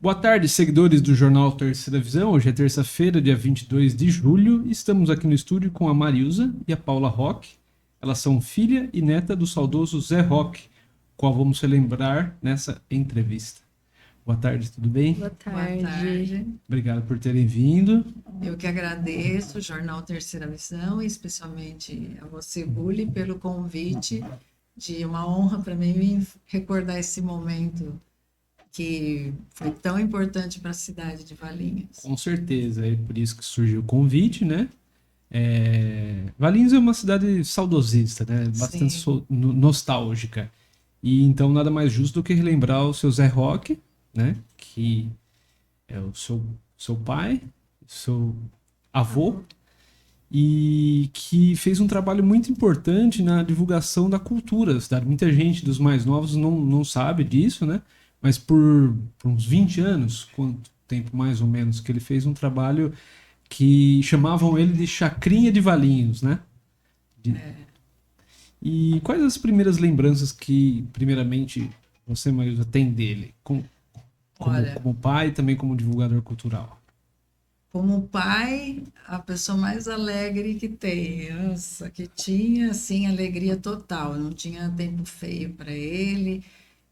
Boa tarde, seguidores do Jornal Terceira Visão. Hoje é terça-feira, dia 22 de julho. Estamos aqui no estúdio com a Marilza e a Paula Roque. Elas são filha e neta do saudoso Zé Roque, qual vamos relembrar nessa entrevista. Boa tarde, tudo bem? Boa tarde. Boa tarde. Obrigado por terem vindo. Eu que agradeço o Jornal Terceira Visão, e especialmente a você, Bully, pelo convite. De uma honra para mim recordar esse momento que foi tão importante para a cidade de Valinhos. Com certeza, é por isso que surgiu o convite, né? Valinhos é uma cidade saudosista, né? Bastante nostálgica. E então nada mais justo do que relembrar o seu Zé Roque, né? Que é o seu pai, seu avô, e que fez um trabalho muito importante na divulgação da cultura da cidade. Muita gente dos mais novos não sabe disso, né? Mas por uns 20 anos, quanto tempo mais ou menos, que ele fez um trabalho que chamavam ele de Chacrinha de Valinhos, né? E quais as primeiras lembranças que, primeiramente, você, Marilza, tem dele? Como pai e também como divulgador cultural. Como pai, a pessoa mais alegre que tem. Nossa, que tinha, assim, alegria total. Não tinha tempo feio para ele.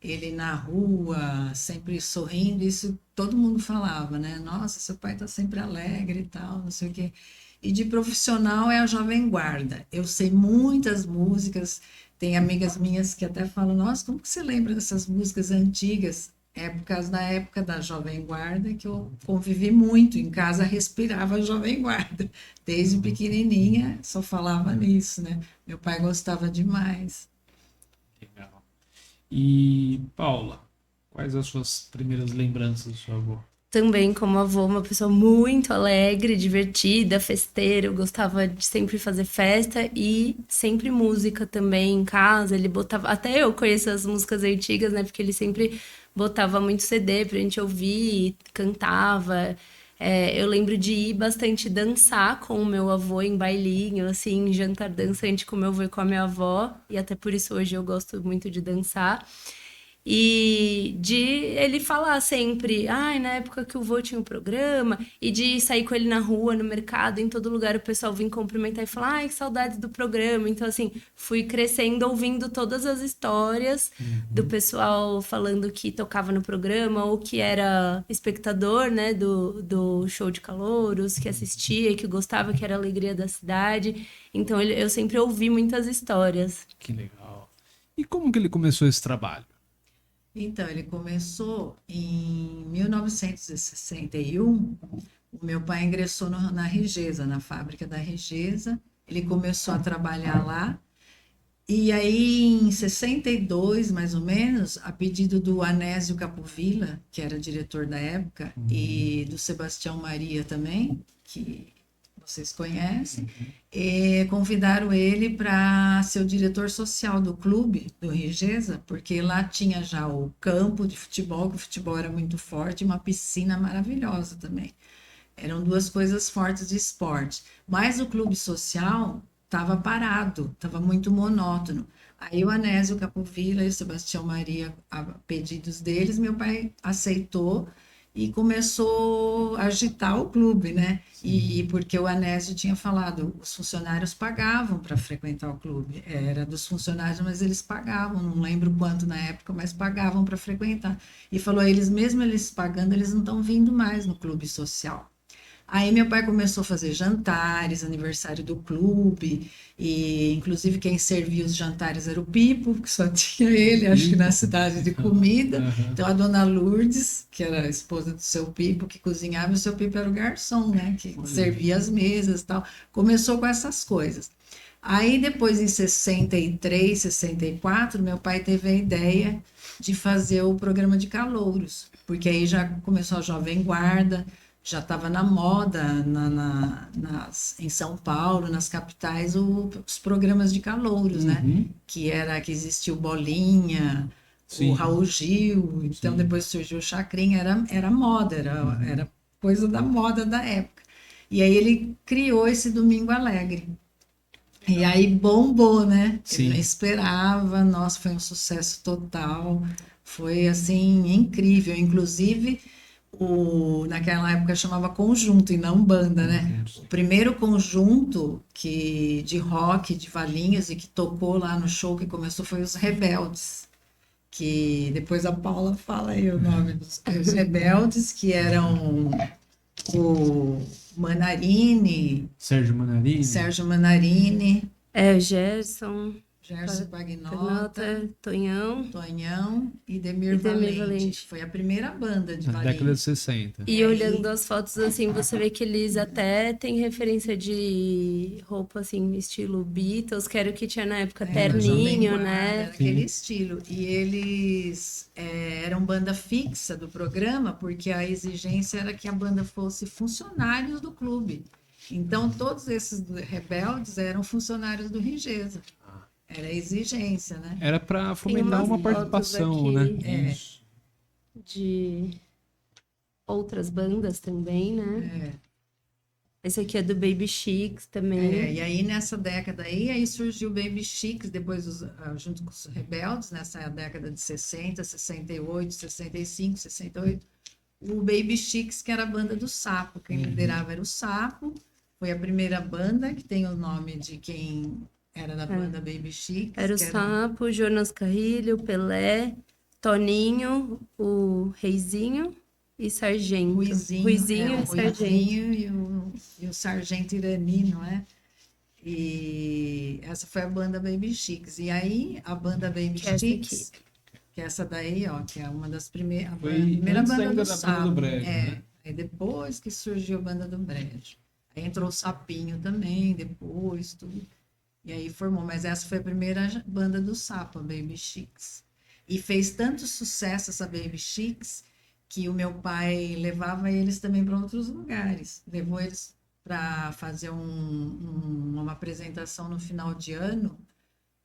Ele na rua, sempre sorrindo. Isso todo mundo falava, né? Nossa, seu pai está sempre alegre e tal, não sei o quê. E de profissional é a Jovem Guarda. Eu sei muitas músicas. Tem amigas minhas que até falam, nossa, como que você lembra dessas músicas antigas? É por causa da época da Jovem Guarda que eu convivi muito. Em casa respirava Jovem Guarda. Desde pequenininha só falava nisso, né? Meu pai gostava demais. Legal. E, Paula, quais as suas primeiras lembranças do seu avô? Também como avô, uma pessoa muito alegre, divertida, festeira. Eu gostava de sempre fazer festa e sempre música também em casa. Ele botava... Até eu conheço as músicas antigas, né? Porque ele sempre botava muito CD pra gente ouvir, cantava. Eu lembro de ir bastante dançar com o meu avô em bailinho, assim, jantar dançante com o meu avô e com a minha avó. E até por isso hoje eu gosto muito de dançar. E de ele falar sempre, ai, na época que o vô tinha um programa, e de sair com ele na rua, no mercado, em todo lugar, o pessoal vir cumprimentar e falar, ai, que saudades do programa. Então, assim, fui crescendo ouvindo todas as histórias do pessoal falando que tocava no programa ou que era espectador, né, do show de calouros, que assistia e que gostava, que era a alegria da cidade. Então, eu sempre ouvi muitas histórias. Que legal. E como que ele começou esse trabalho? Então, ele começou em 1961. O meu pai ingressou na Rigesa, na fábrica da Rigesa. Ele começou a trabalhar lá. E aí, em 62, mais ou menos, a pedido do Anésio Capovilla, que era diretor da época, e do Sebastião Maria também, que vocês conhecem, convidaram ele para ser o diretor social do clube do Rigesa, porque lá tinha já o campo de futebol, que o futebol era muito forte, e uma piscina maravilhosa também. Eram duas coisas fortes de esporte. Mas o clube social estava parado, estava muito monótono. Aí o Anésio Capovilla e o Sebastião Maria, a pedidos deles, meu pai aceitou e começou a agitar o clube, né? E porque o Anésio tinha falado, os funcionários pagavam para frequentar o clube. Era dos funcionários, mas eles pagavam, não lembro quanto na época, mas pagavam para frequentar. E falou, eles mesmo eles pagando, eles não estão vindo mais no clube social. Aí meu pai começou a fazer jantares, aniversário do clube, e inclusive quem servia os jantares era o Pipo, que só tinha ele, acho que na cidade de comida. Então a dona Lourdes, que era a esposa do seu Pipo, que cozinhava, e o seu Pipo era o garçom, né, que servia as mesas e tal. Começou com essas coisas. Aí depois, em 63, 64, meu pai teve a ideia de fazer o programa de calouros, porque aí já começou a Jovem Guarda, já estava na moda em São Paulo, nas capitais, os programas de calouros, né? Que existia o Bolinha, Sim. o Raul Gil, então Sim. depois surgiu o Chacrinha, era moda, era coisa da moda da época. E aí ele criou esse Domingo Alegre. E aí bombou, né? Sim. Eu não esperava, nossa, foi um sucesso total. Foi assim, incrível. Inclusive, naquela época chamava conjunto e não banda, né? O primeiro conjunto de rock de Valinhos e que tocou lá no show que começou foi os Rebeldes, que depois a Paula fala aí o nome os Rebeldes, que eram o Manarini, Sérgio Manarini. Sérgio Manarini, O Gerson, Gerson Pagnota, Pagnota, Tonhão. Tonhão e Demir E Demir Valente. Valente. Foi a primeira banda de Na década Valinhos. de 60. E olhando as fotos assim, você vê que eles até têm referência de roupa assim, estilo Beatles, que era o que tinha na época, terninho, Jovem Guarda, né? era aquele estilo. E eles eram banda fixa do programa, porque a exigência era que a banda fosse funcionários do clube. Então, todos esses rebeldes eram funcionários do Rigesa. Era a exigência, né? Era para Tem fomentar umas uma fotos participação, aqui, né? Isso. de outras bandas também, né? Esse aqui é do Baby Chicks também. E aí nessa década aí surgiu o Baby Chicks, depois junto com os Rebeldes, nessa década de 60, 68, 65, 68. O Baby Chicks, que era a banda do Sapo, quem liderava era o Sapo, foi a primeira banda que tem o nome de quem era da banda Baby Chicks. Era o que Sapo, Jonas Carrilho, Pelé, Toninho, o Reizinho e Sargento. Ruizinho e Sargento. Ruizinho e o Sargento Irani, não é? E essa foi a banda Baby Chicks. E aí, a banda Baby Que é essa Chicks, que é essa daí, ó, que é uma das primeiras, a Foi primeira antes banda ainda do da banda Sapo. do Brejo, né? Aí depois que surgiu a banda do Brejo. Aí entrou o Sapinho também, depois, tudo. E aí formou, mas essa foi a primeira banda do Sapo, a Baby Chicks. E fez tanto sucesso essa Baby Chicks que o meu pai levava eles também para outros lugares. Levou eles para fazer uma apresentação no final de ano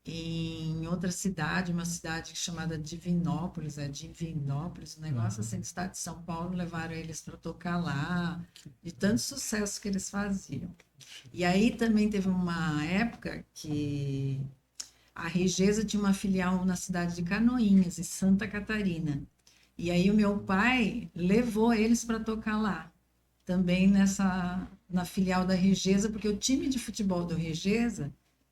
em outra cidade, uma cidade chamada Divinópolis, um negócio assim, do estado de São Paulo, levaram eles para tocar lá, de tanto sucesso que eles faziam. E aí também teve uma época que a Rigesa tinha uma filial na cidade de Canoinhas, em Santa Catarina. E aí o meu pai levou eles para tocar lá, também na filial da Rigesa, porque o time de futebol do Rigesa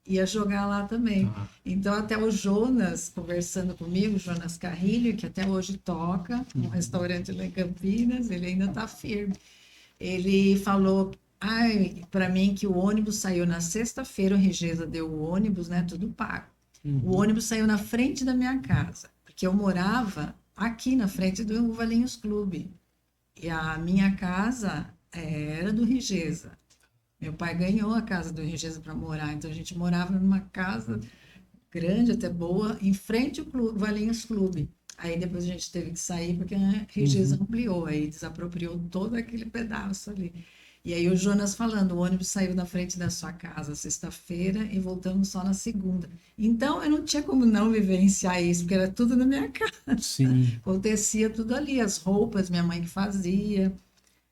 ia jogar lá também. Então até o Jonas, conversando comigo, o Jonas Carrilho, que até hoje toca num restaurante lá em Campinas, ele ainda está firme. Ele falou para mim que o ônibus saiu na sexta-feira, o Rigesa deu o ônibus, né, tudo pago. O ônibus saiu na frente da minha casa, porque eu morava aqui na frente do Valinhos Clube. E a minha casa era do Rigesa. Meu pai ganhou a casa do Rigesa para morar, então a gente morava numa casa grande, até boa, em frente ao Valinhos Clube. Aí depois a gente teve que sair porque a Rigesa ampliou, aí desapropriou todo aquele pedaço ali. E aí o Jonas falando, o ônibus saiu da frente da sua casa sexta-feira e voltamos só na segunda. Então eu não tinha como não vivenciar isso, porque era tudo na minha casa. Sim. Acontecia tudo ali, as roupas, minha mãe que fazia.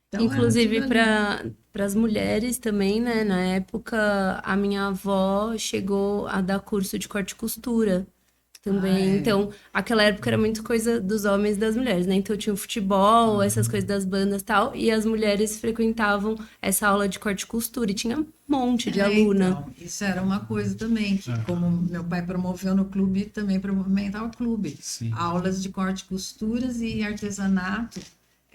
Então, Inclusive era tudo ali. para as mulheres também, né? Na época, a minha avó chegou a dar curso de corte e costura também. Então, aquela época era muito coisa dos homens e das mulheres, né? Então, tinha o futebol, essas coisas das bandas e tal, e as mulheres frequentavam essa aula de corte e costura, e tinha um monte de aluna. Então, isso era uma coisa também, que como meu pai promoveu no clube, também para movimentar o clube. Sim. Aulas de corte e costuras e artesanato.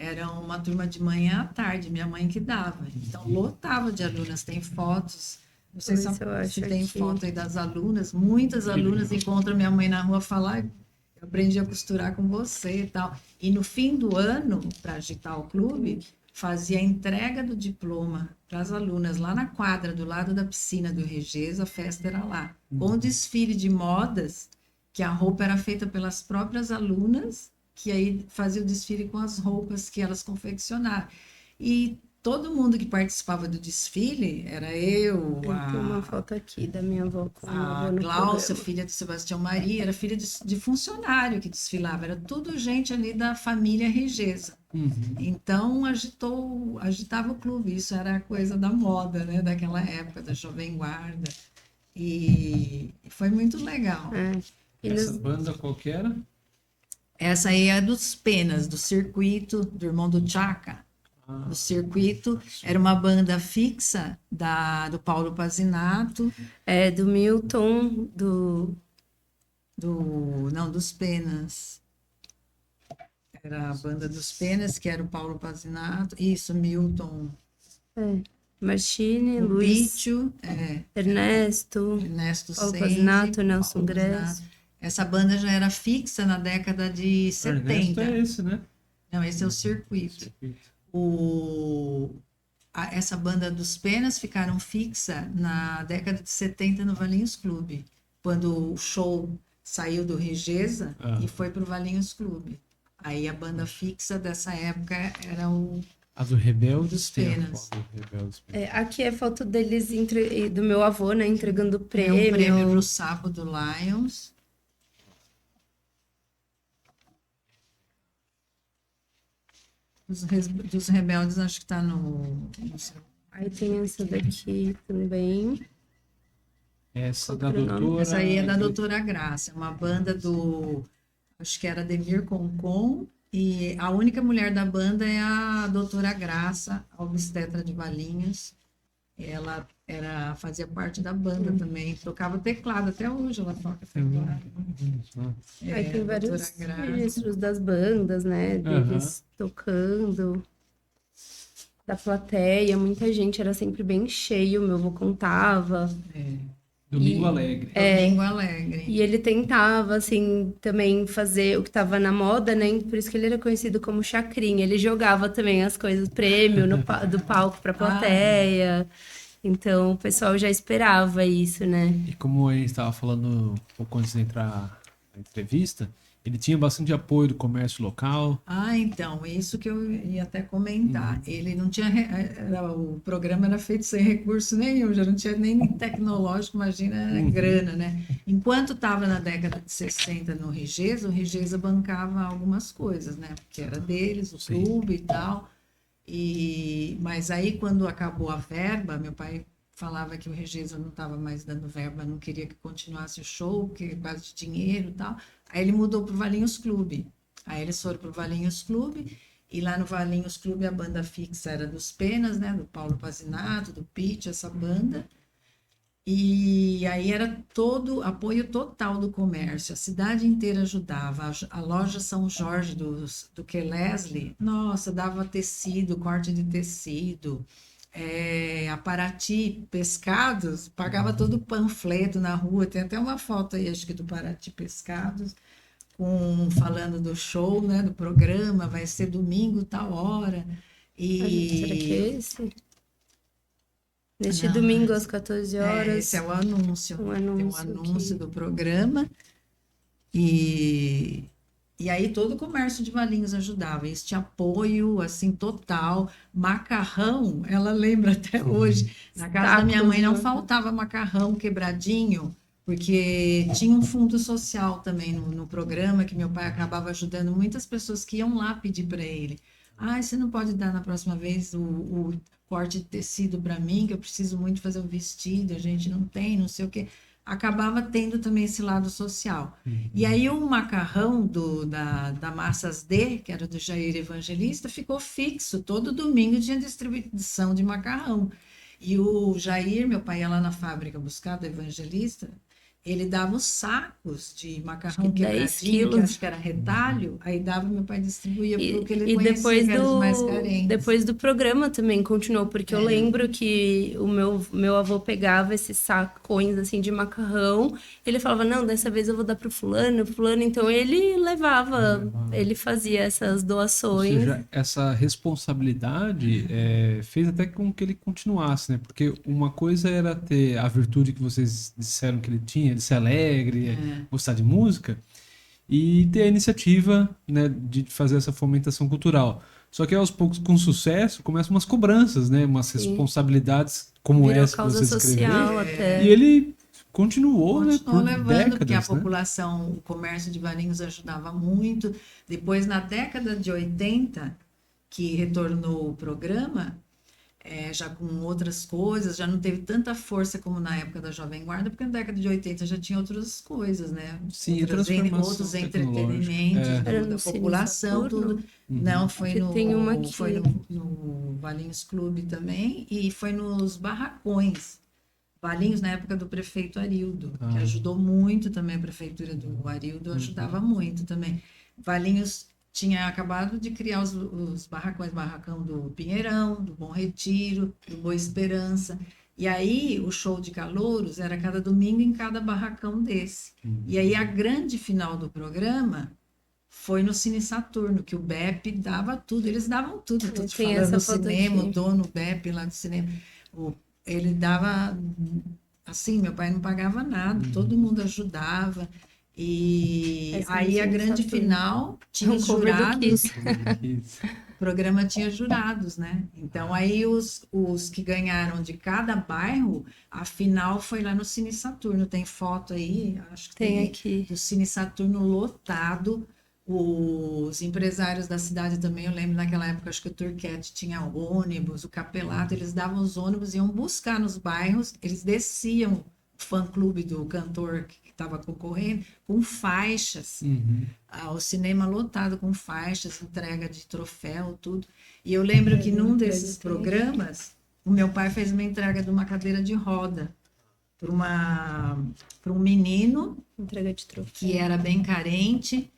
Era uma turma de manhã à tarde, minha mãe que dava. Então, lotava de alunas. Tem fotos, não sei se tem foto aí das alunas. Muitas alunas encontram minha mãe na rua e falam, eu aprendi a costurar com você e tal. E no fim do ano, para agitar o clube, fazia a entrega do diploma para as alunas lá na quadra, do lado da piscina do Rigesa, a festa era lá. Com desfile de modas, que a roupa era feita pelas próprias alunas, que aí fazia o desfile com as roupas que elas confeccionaram. E todo mundo que participava do desfile, era eu, Tem uma foto aqui da minha avó com a avó no Glaucia, programa. filha de Sebastião Maria, era filha de funcionário que desfilava, era tudo gente ali da família Rigesa. Então agitava o clube, isso era coisa da moda, né, daquela época, da Jovem Guarda. E foi muito legal. E Essa banda qual que era? Essa aí é dos Penas, do circuito, do irmão do Tchaka. Do circuito, era uma banda fixa do Paulo Pazinato, Do Milton, não, dos Penas. Era a banda dos Penas, que era o Paulo Pazinato, isso, Milton, Marchini, o Luiz Pítio, Ernesto, Ernesto Paulo Senzi, Pazinato, Nelson Paulo Pazinato. Grace. Essa banda já era fixa na década de Ernesto 70. é esse, né? Não, esse é o circuito. Essa banda dos Penas ficaram fixa na década de 70 no Valinhos Clube, quando o show saiu do Regesa e foi para o Valinhos Clube. Aí a banda fixa dessa época era A do Rebeldes dos tem a Penas. foto do Rebeldes. Aqui é foto deles, do meu avô, né, entregando o É um prêmio. prêmio pro Sapo do Lions. Dos Rebeldes, acho que está no seu. Aí tem essa daqui também. Essa Qual da que era o nome? doutora... Essa aí é da Doutora Graça, uma banda acho que era Demir Concon, e a única mulher da banda é a Doutora Graça, a obstetra de Valinhos. Ela fazia parte da banda também, tocava teclado, até hoje ela toca teclado. Aí tem vários Doutora Graça. registros das bandas, né, deles tocando, da plateia, muita gente, era sempre bem cheio, meu avô contava. Domingo Alegre. Domingo Alegre. E ele tentava, assim, também fazer o que tava na moda, né? Por isso que ele era conhecido como Chacrinha. Ele jogava também as coisas, prêmio do palco pra plateia. Então, o pessoal já esperava isso, né? E como a gente estava falando um pouco antes de entrar na entrevista, ele tinha bastante apoio do comércio local. Então, isso que eu ia até comentar. Ele não tinha. O programa era feito sem recurso nenhum, já não tinha nem tecnológico, imagina, grana, né? Enquanto estava na década de 60 no Regesa, o Regesa bancava algumas coisas, né? Porque era deles, o clube e tal. Mas aí, quando acabou a verba, meu pai falava que o Regesa não estava mais dando verba, não queria que continuasse o show, porque base de dinheiro e tal. Aí ele mudou para o Valinhos Clube. Aí eles foram para o Valinhos Clube, e lá no Valinhos Clube a banda fixa era dos Penas, né? Do Paulo Pazinato, do Pitty, essa banda. E aí era todo apoio total do comércio, a cidade inteira ajudava. A loja São Jorge do Quelesle, nossa, dava tecido, corte de tecido. A Paraty Pescados pagava todo o panfleto na rua, tem até uma foto aí, acho que do Paraty Pescados, falando do show, né, do programa, vai ser domingo, tal hora. Será que é esse? Neste Não, domingo, às 14 horas. Esse é o anúncio. Um Tem um anúncio anúncio aqui. do programa. E aí todo o comércio de Valinhos ajudava. Isso tinha apoio, assim, total. Macarrão, ela lembra até hoje. Na casa da minha mãe não faltava macarrão quebradinho, porque tinha um fundo social também no programa, que meu pai acabava ajudando muitas pessoas que iam lá pedir para ele. Você não pode dar na próxima vez o corte de tecido para mim, que eu preciso muito fazer o vestido, a gente não tem, não sei o quê. Acabava tendo também esse lado social. E aí o macarrão da Massas D, que era do Jair Evangelista, ficou fixo. Todo domingo tinha distribuição de macarrão. E o Jair, meu pai ia lá na fábrica buscar do Evangelista, ele dava os sacos de macarrão quebradinho, que acho que era retalho, aí dava, meu pai distribuía porque ele conhecia que era os mais carentes. Depois do programa também continuou, porque eu lembro que o meu avô pegava esses sacões assim de macarrão, ele falava, não, dessa vez eu vou dar pro fulano, então ele levava, ele fazia essas doações. Ou seja, essa responsabilidade fez até com que ele continuasse, né? Porque uma coisa era ter a virtude que vocês disseram que ele tinha, de ser alegre, gostar de música, e ter a iniciativa, né, de fazer essa fomentação cultural. Só que aos poucos, com sucesso, começam umas cobranças, né, umas responsabilidades como Virou essa que causa você escreveu. social até. E ele continuou, né, por levando, décadas, porque a né? população, o comércio de Valinhos ajudava muito. Depois, na década de 80, que retornou o programa, já com outras coisas, já não teve tanta força como na época da Jovem Guarda, porque na década de 80 já tinha outras coisas, né? Sim, Outros entretenimentos Era no da Cine população, Saturno? tudo. Não, foi Porque tem uma aqui. foi no Valinhos Clube também, e foi nos barracões. Valinhos, na época do prefeito Arildo, que ajudou muito também, a prefeitura do Arildo ajudava muito também. Valinhos tinha acabado de criar os barracões, barracão do Pinheirão, do Bom Retiro, do Boa Esperança. E aí o show de calouros era cada domingo em cada barracão desse. E aí a grande final do programa foi no Cine Saturno, que o BEP dava tudo, eles davam tudo. Estou te falando no cinema, o dono BEP lá do cinema, ele dava, assim, meu pai não pagava nada, todo mundo ajudava. E aí a grande final tinha os jurados. O programa tinha jurados, né? Então aí os que ganharam de cada bairro, a final foi lá no Cine Saturno. Tem foto aí, acho que tem aqui, do Cine Saturno lotado. Os empresários da cidade também, eu lembro naquela época, acho que o Turquete tinha ônibus, o Capelato, eles davam os ônibus, iam buscar nos bairros, eles desciam o fã-clube do cantor que estava concorrendo, com faixas, o cinema lotado com faixas, entrega de troféu, tudo. E eu lembro que num desses programas, o meu pai fez uma entrega de uma cadeira de roda para um menino entrega de troféu, que era bem carente.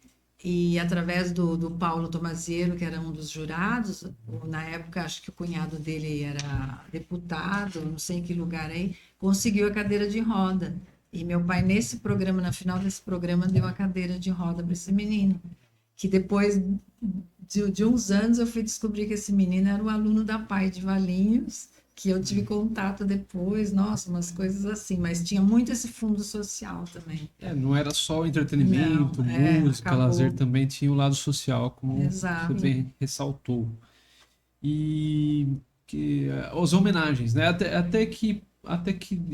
E através do Paulo Tomaziero, que era um dos jurados, na época acho que o cunhado dele era deputado, não sei em que lugar aí, conseguiu a cadeira de roda. E meu pai, nesse programa, na final desse programa, deu a cadeira de roda para esse menino. Que depois de uns anos eu fui descobrir que esse menino era um aluno da PAI de Valinhos, que eu tive contato depois, nossa, umas coisas assim, mas tinha muito esse fundo social também. Não era só o entretenimento, música, lazer, também tinha o lado social, como você bem ressaltou. E as homenagens, né? Até que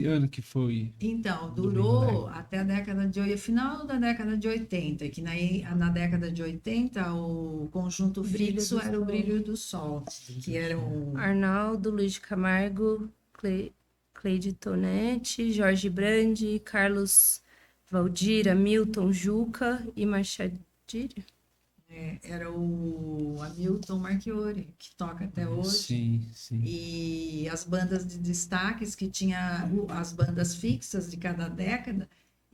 ano que foi? Então, durou até a década de final da década de 80, que na década de 80 o conjunto fixo era o Brilho do Sol, que era o Arnaldo, Luiz de Camargo, Cleide Tonetti, Jorge Brandi, Carlos Valdir, Hamilton Juca e Machadilha. Era o Hamilton Marchiori, que toca até hoje. Sim. E as bandas de destaques, que tinha as bandas fixas de cada década,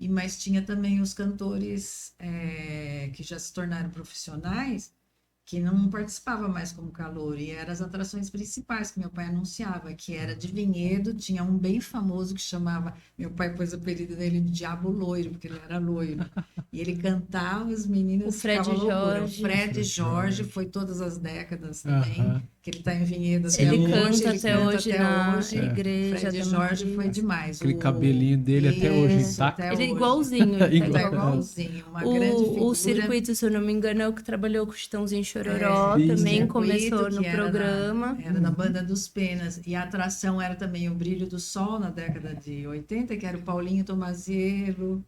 mas tinha também os cantores que já se tornaram profissionais, que não participava mais como calouro, e eram as atrações principais que meu pai anunciava, que era de Vinhedo, tinha um bem famoso que chamava, meu pai pôs o apelido dele de Diabo Loiro, porque ele era loiro, e ele cantava, os meninos ficavam loucos. O Fred Jorge foi todas as décadas também, que ele está em Vinhedo até ele hoje. Canta até hoje na igreja. Fred Jorge foi demais. Aquele cabelinho dele até hoje. Ele é igualzinho. Igualzinho, uma grande figura. O circuito, se eu não me engano, é o que trabalhou com o Chitãozinho Chororó, também começou no programa. Era da Banda dos Penas. E a atração era também o Brilho do Sol, na década de 80, que era o Paulinho Tomaziero,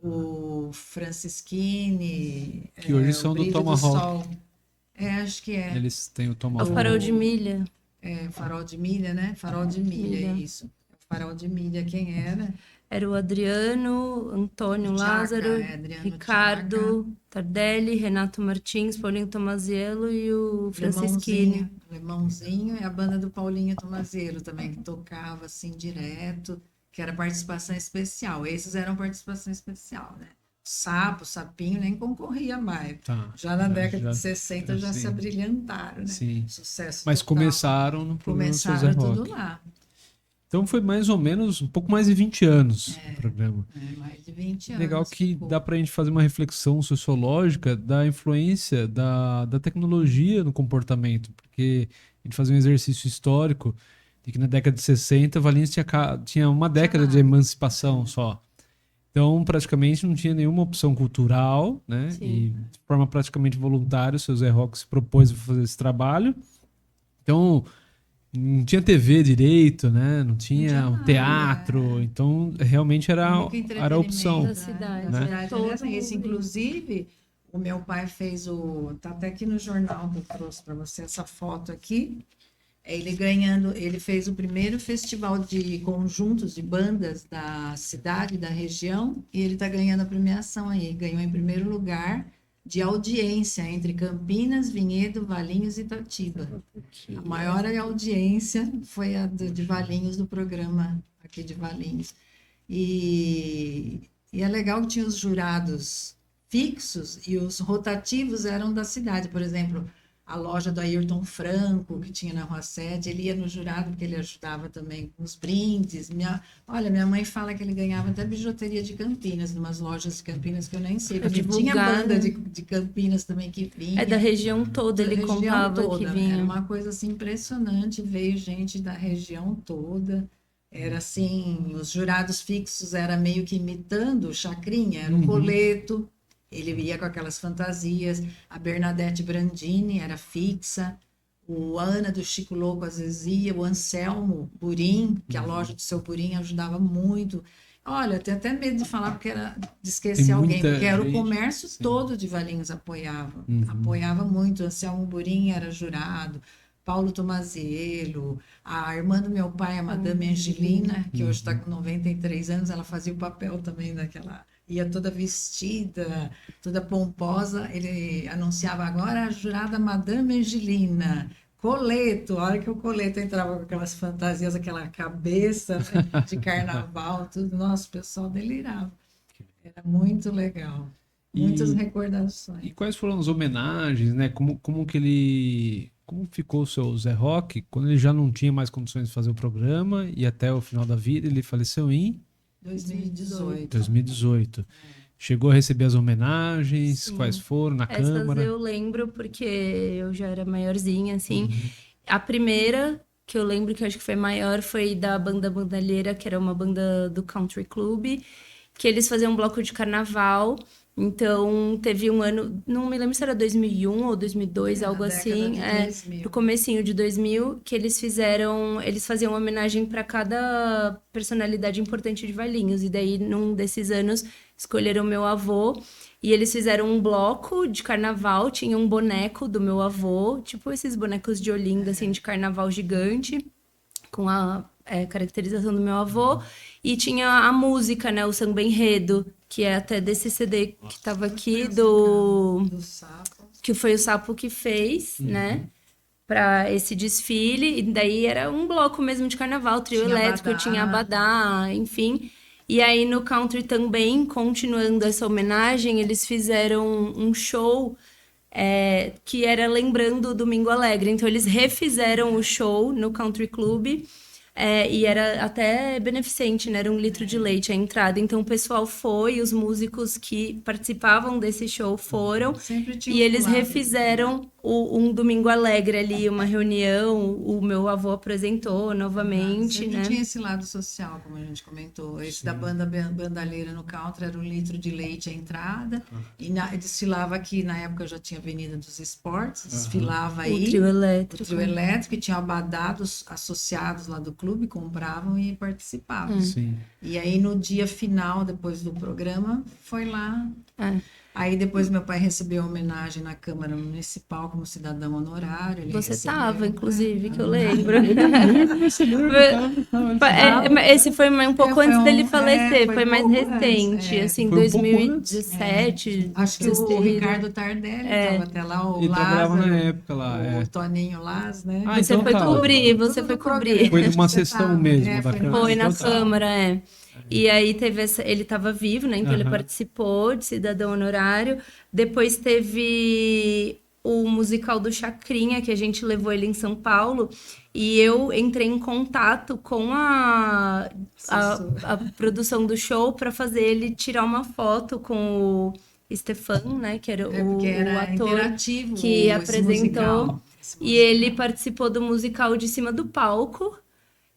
o Francisquini. Que hoje são do Tomahawk. Acho que é. Eles têm o Tomahawk. O Farol de Milha. Farol de Milha, né? Farol de Milha, isso. Farol de Milha, quem era? Era o Adriano, Antônio Tchaca, Lázaro, Adriano Ricardo Tchaca, Tardelli, Renato Martins, Paulinho Tomaziello e o Francisquini. Lemãozinho, e a banda do Paulinho Tomaziello também, que tocava assim direto, que era participação especial. Esses eram participação especial, né? Sapinho nem concorria mais. Já na década de 60 já se abrilhantaram, né? Sim. Sucesso Mas total. Começaram no programa do Zé Roque. Tudo lá. Então foi mais ou menos um pouco mais de 20 anos o programa. Mais de 20 anos. Legal que dá pra gente fazer uma reflexão sociológica da influência da tecnologia no comportamento, porque a gente fazia um exercício histórico de que na década de 60 Valinhos tinha uma década de emancipação só. Então praticamente não tinha nenhuma opção cultural, né? Sim. E de forma praticamente voluntária o seu Zé Roque se propôs a fazer esse trabalho. Então não tinha TV direito, né? Não tinha um teatro. Então, realmente era a opção. Da cidade. Né? Isso, inclusive, o meu pai fez tá até aqui no jornal que eu trouxe para você essa foto aqui. Ele fez o primeiro festival de conjuntos de bandas da cidade, da região, e ele está ganhando a premiação aí. Ganhou em primeiro lugar de audiência entre Campinas, Vinhedo, Valinhos e Itatiba. A maior audiência foi a de Valinhos, do programa aqui de Valinhos. E é legal que tinha os jurados fixos e os rotativos eram da cidade. Por exemplo, a loja do Ayrton Franco, que tinha na Rua 7, ele ia no jurado porque ele ajudava também com os brindes. Minha mãe fala que ele ganhava até bijuteria de Campinas, em umas lojas de Campinas que eu nem sei, porque tinha banda de Campinas também que vinha. É da região toda, ele contava que vinha. Era uma coisa assim impressionante, veio gente da região toda. Era assim, os jurados fixos era meio que imitando o Chacrinha, era o Coleto. Ele ia com aquelas fantasias. A Bernadette Brandini era fixa. O Ana do Chico Louco às vezes ia. O Anselmo Burim, que a loja do seu Burim ajudava muito. Olha, eu tenho até medo de falar porque de esquecer alguém, porque era o comércio todo de Valinhos apoiava. Apoiava muito. O Anselmo Burim era jurado. Paulo Tomaziello, a irmã do meu pai, a Madame Angelina, que hoje está com 93 anos, ela fazia o papel também daquela... Ia toda vestida, toda pomposa. Ele anunciava agora a jurada Madame Angelina, Coleto. A hora que o Coleto entrava com aquelas fantasias, aquela cabeça, né, de carnaval, tudo, nossa, o pessoal delirava. Era muito legal. Muitas recordações. E quais foram as homenagens, né? Como ficou o seu Zé Roque quando ele já não tinha mais condições de fazer o programa e até o final da vida ele faleceu em 2018. Chegou a receber as homenagens? Sim. Quais foram na Câmara? Eu lembro porque eu já era maiorzinha, assim. A primeira que eu lembro que eu acho que foi maior foi da Banda Bandalheira, que era uma banda do Country Club, que eles faziam um bloco de carnaval. Então, teve um ano, não me lembro se era 2001 ou 2002, algo assim, no comecinho de 2000, que eles faziam uma homenagem para cada personalidade importante de Valinhos. E daí, num desses anos, escolheram meu avô e eles fizeram um bloco de carnaval, tinha um boneco do meu avô, tipo esses bonecos de Olinda, assim, de carnaval gigante, com a caracterização do meu avô, e tinha a música, né, o samba enredo, que é até desse CD que estava aqui, do Sapo. Que foi o Sapo que fez, né, para esse desfile, e daí era um bloco mesmo de carnaval, trio elétrico, tinha abadá, enfim. E aí no country também, continuando essa homenagem, eles fizeram um show que era lembrando o Domingo Alegre. Então eles refizeram o show no Country Club. E era até beneficente, né? Era 1 litro de leite a entrada. Então o pessoal foi, os músicos que participavam desse show foram. E eles refizeram um Domingo Alegre ali, uma reunião. O meu avô apresentou novamente, sempre né? Tinha esse lado social, como a gente comentou. Esse da banda bandalheira no country era 1 litro de leite a entrada. E desfilava aqui, na época eu já tinha Avenida dos Esportes, desfilava aí. O trio elétrico. O trio elétrico, e tinha abadados associados lá do clube, compravam e participavam. Sim. E aí no dia final, depois do programa, foi lá. Aí depois meu pai recebeu homenagem na Câmara Municipal como cidadão honorário. Você estava, inclusive, que eu lembro. Esse foi um pouco antes dele falecer, foi mais recente, assim, 2017. Acho que o Ricardo Tardelli estava até lá, o Lázaro, na época lá, o Toninho Laz, né? Você então foi cobrir. Foi numa sessão mesmo da Câmara. Foi na Câmara, E aí ele estava vivo, né? Então ele participou de cidadão honorário. Depois teve o musical do Chacrinha, que a gente levou ele em São Paulo. E eu entrei em contato com a produção do show para fazer ele tirar uma foto com o Stefan, né? Que era o ator que apresentou. E ele participou do musical de cima do palco.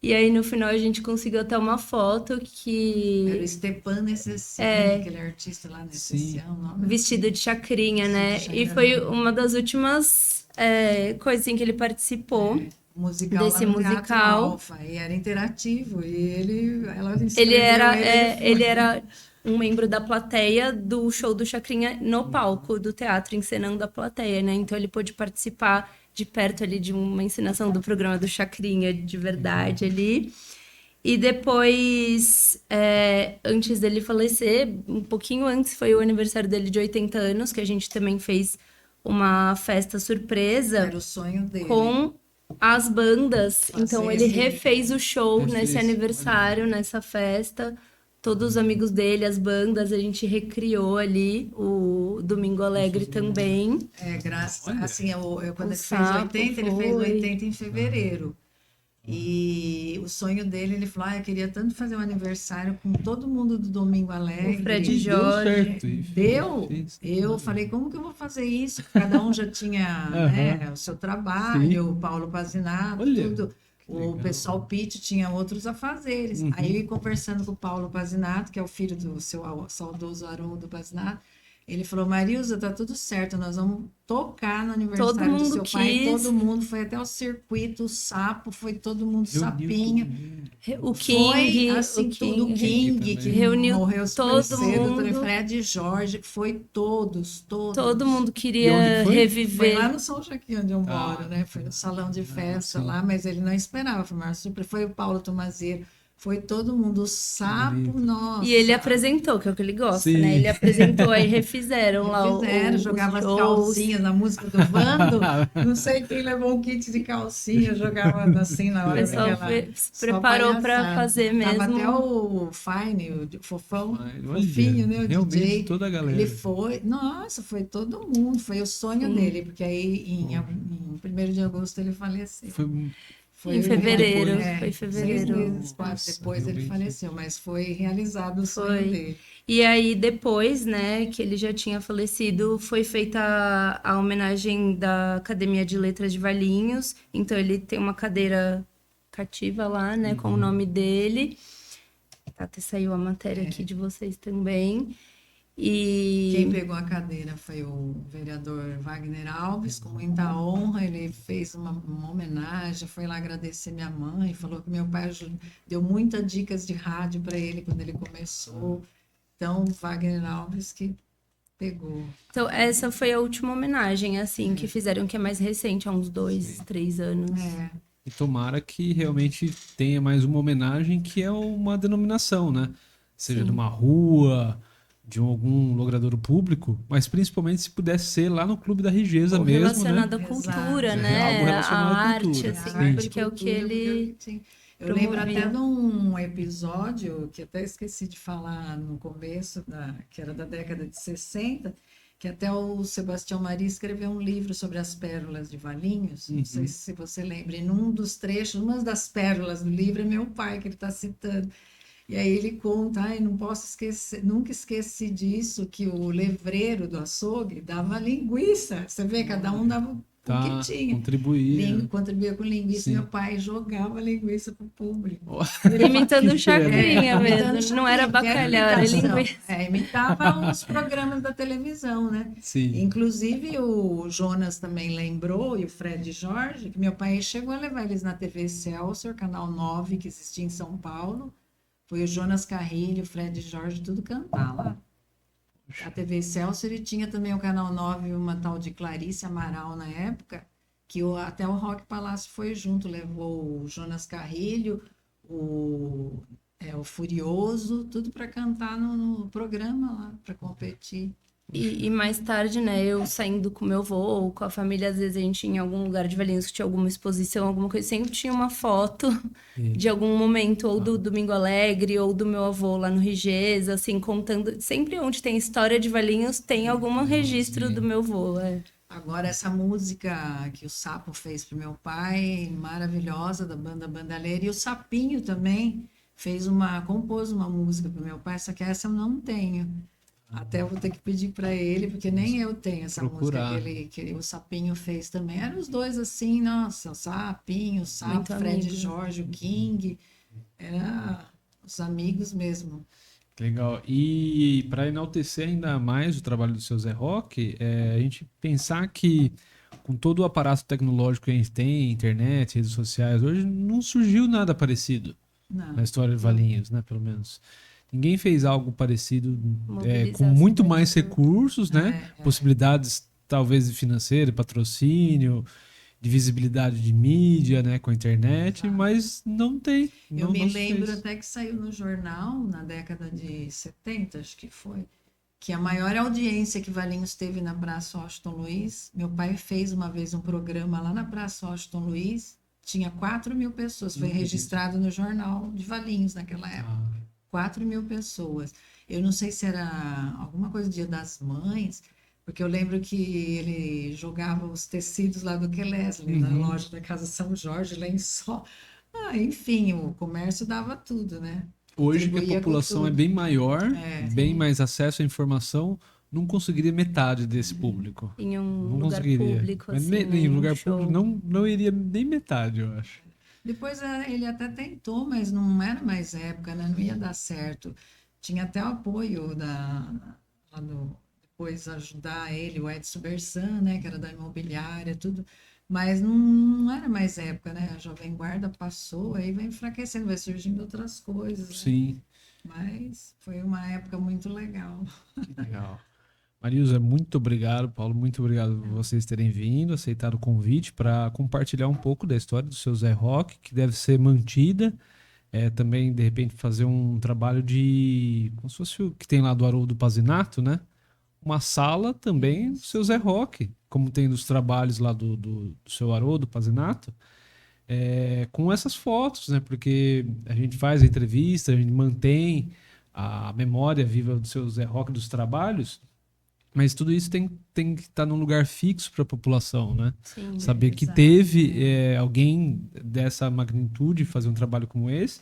E aí, no final, a gente conseguiu até uma foto que... Era o Stepan Necessian, aquele artista lá, Necessian. Vestido de chacrinha, né? E foi uma das últimas coisas assim, que ele participou desse musical. Alfa, e era interativo. E ele era um membro da plateia do show do Chacrinha no palco do teatro, encenando a plateia, né? Então, ele pôde participar de perto ali de uma encenação do programa do Chacrinha, de verdade ali. E depois, antes dele falecer, um pouquinho antes, foi o aniversário dele de 80 anos, que a gente também fez uma festa surpresa. Era o sonho dele. Com as bandas. Então, ele refez o show nesse aniversário, nessa festa. Todos os amigos dele, as bandas, a gente recriou ali. O Domingo Alegre também. Graças... Assim, quando ele fez 80, ele fez 80 em fevereiro. E o sonho dele, ele falou, eu queria tanto fazer um aniversário com todo mundo do Domingo Alegre. O Fred Jorge. Deu? Eu falei, como que eu vou fazer isso? Cada um já tinha né, o seu trabalho, o Paulo Pazinato, tudo. O pessoal Pitt tinha outros afazeres. Aí, conversando com o Paulo Pazinato, que é o filho do seu saudoso Haroldo Pazinato, ele falou, Marilza, tá tudo certo, nós vamos tocar no aniversário do seu pai. Todo mundo foi até o circuito, o Sapo, foi todo mundo, Sapinho. O King, foi, assim, tudo, o King que reuniu morreu todo super cedo, mundo. o Fred Jorge, foi todos. Todo mundo queria reviver. Foi lá no São Joaquim, onde eu moro, né? Foi no salão de festa lá, mas ele não esperava, foi uma surpresa. Foi o Paulo Tomazeiro. Foi todo mundo, o Sapo, nossa. E ele apresentou, que é o que ele gosta, né? Ele apresentou, aí refizeram lá jogava as calcinhas na música do Vando. Não sei quem levou um kit de calcinha, jogava assim na hora. O pessoal se preparou para fazer mesmo. Tava até o Fine, o Fofão, fofinho, né? O DJ. Toda a galera. Ele foi, nossa, foi todo mundo, foi o sonho dele, porque aí em 1º de agosto ele faleceu. Foi em fevereiro, depois, foi em fevereiro. 6 meses, quase depois ele faleceu, mas foi realizado o sonho dele. E aí depois, né, que ele já tinha falecido, foi feita a homenagem da Academia de Letras de Valinhos. Então ele tem uma cadeira cativa lá, né, com o nome dele. Até saiu a matéria aqui de vocês também. E quem pegou a cadeira foi o vereador Wagner Alves, com muita honra. Ele fez uma homenagem, foi lá agradecer minha mãe, falou que meu pai deu muitas dicas de rádio para ele quando ele começou. Então, Wagner Alves que pegou. Então, essa foi a última homenagem, assim, que fizeram, que é mais recente, há uns 2, 3 anos. E tomara que realmente tenha mais uma homenagem que é uma denominação, né? Seja numa rua, de algum logradouro público, mas principalmente se pudesse ser lá no Clube da Rigeza mesmo, relacionado né? à cultura, né? Algo relacionado à arte, cultura. assim, porque é o que ele Eu lembro até de um episódio que até esqueci de falar no começo, que era da década de 60, que até o Sebastião Maria escreveu um livro sobre as pérolas de Valinhos. Não sei se você lembra. E num dos trechos, uma das pérolas do livro é meu pai, que ele está citando. E aí ele conta, não posso esquecer, nunca esqueci disso, que o levreiro do açougue dava linguiça. Você vê, cada um dava o que tinha. Contribuía com linguiça. Sim. Meu pai jogava linguiça para o público. Imitando o Chacrinha mesmo. Não era bacalhau, era linguiça. Imitava os programas da televisão, né? Sim. Inclusive o Jonas também lembrou, e o Fred Jorge, que meu pai chegou a levar eles na TV Excelsior, Canal 9, que existia em São Paulo. Foi o Jonas Carrilho, o Fred Jorge, tudo cantar lá. A TV Excelsior, ele tinha também o Canal 9, uma tal de Clarice Amaral na época, que até o Rock Palácio foi junto, levou o Jonas Carrilho, o Furioso, tudo para cantar no programa lá, para competir. E mais tarde, né, eu saindo com meu avô ou com a família, às vezes a gente ia em algum lugar de Valinhos que tinha alguma exposição, alguma coisa, sempre tinha uma foto de algum momento, ou do Domingo Alegre, ou do meu avô lá no Rigeza, assim, contando. Sempre onde tem história de Valinhos tem algum registro do meu avô. Agora, essa música que o Sapo fez pro meu pai, maravilhosa, da banda Bandaleira, e o Sapinho também compôs uma música pro meu pai, só que essa eu não tenho. Até eu vou ter que pedir para ele, porque nem eu tenho essa música que o Sapinho fez também. Eram os dois assim, nossa, o Sapinho, o Sapo, Fred Jorge, o King. Eram os amigos mesmo. Legal. E para enaltecer ainda mais o trabalho do seu Zé Roque, a gente pensar que com todo o aparato tecnológico que a gente tem, internet, redes sociais, hoje não surgiu nada parecido na história de Valinhos, né? Pelo menos. Ninguém fez algo parecido com muito mais recursos, né? Possibilidades, talvez, de financeiro, patrocínio. de visibilidade de mídia, né, com a internet, Exato. mas não tem. Eu Não, me não se lembro fez. até que saiu no jornal, na década de 70, acho que foi, que a maior audiência que Valinhos teve na Praça Washington Luiz, meu pai fez uma vez um programa lá na Praça Washington Luiz, tinha 4.000 pessoas, foi registrado no jornal de Valinhos naquela época. Ah, 4.000 pessoas. Eu não sei se era alguma coisa do Dia das Mães, porque eu lembro que ele jogava os tecidos lá do Quelésio, na uhum. loja da Casa São Jorge, lençol. Ah, enfim, o comércio dava tudo, né? Hoje que a Contribuía com população é tudo. bem maior, É, bem Sim. mais acesso à informação, não conseguiria metade desse público. Em um Não lugar conseguiria. público, Mas assim, né? em Em um lugar público show. não iria nem metade, eu acho. depois ele até tentou, mas não era mais época, né? Não ia dar certo. Tinha até o apoio lá depois ajudar ele, o Edson Bersan, né? Que era da imobiliária, tudo. Mas não era mais época, né? A Jovem Guarda passou, aí vai enfraquecendo, vai surgindo outras coisas, né? Sim, Mas foi uma época muito legal. que legal. Marilza, muito obrigado, Paulo, muito obrigado por vocês terem vindo, aceitado o convite para compartilhar um pouco da história do seu Zé Roque, que deve ser mantida. Também, de repente, fazer um trabalho de. Como se fosse o que tem lá do Haroldo Pazinato, né? Uma sala também do seu Isso. Zé Roque, como tem dos trabalhos lá do seu Haroldo Pazinato, com essas fotos, né? Porque a gente faz a entrevista, a gente mantém a memória viva do seu Zé Roque dos trabalhos, mas tudo isso tem que estar num lugar fixo para a população, né? Sim. Saber que Exato. teve alguém dessa magnitude fazer um trabalho como esse,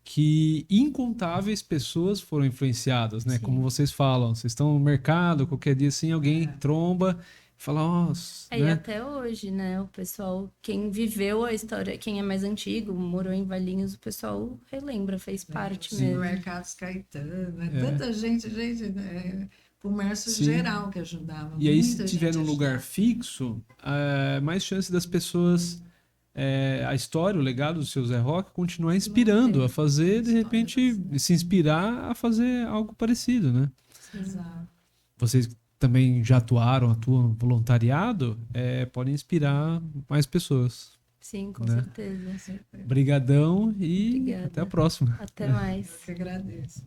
que incontáveis pessoas foram influenciadas, né? Como Sim. vocês falam, vocês estão no mercado, qualquer dia assim, alguém É, tromba e fala, nossa, E né? até hoje, né? O pessoal, quem viveu a história, quem é mais antigo, morou em Valinhos, o pessoal relembra, fez parte os mesmo. supermercados Caetano, né? É, Tanta gente, comércio sim. geral que ajudava, E aí, se muita tiver gente num lugar ajudava. fixo, mais chance das pessoas, a história, o legado do seu Zé Roque continuar inspirando a Manter. fazer, de História da repente, cidade. se inspirar a fazer algo parecido, né? Sim. Exato. Vocês também já atuaram, atuam no voluntariado, podem inspirar mais pessoas, Sim, com né? certeza. Com certeza. Brigadão e até a Obrigada. próxima. Até Eu mais. que agradeço.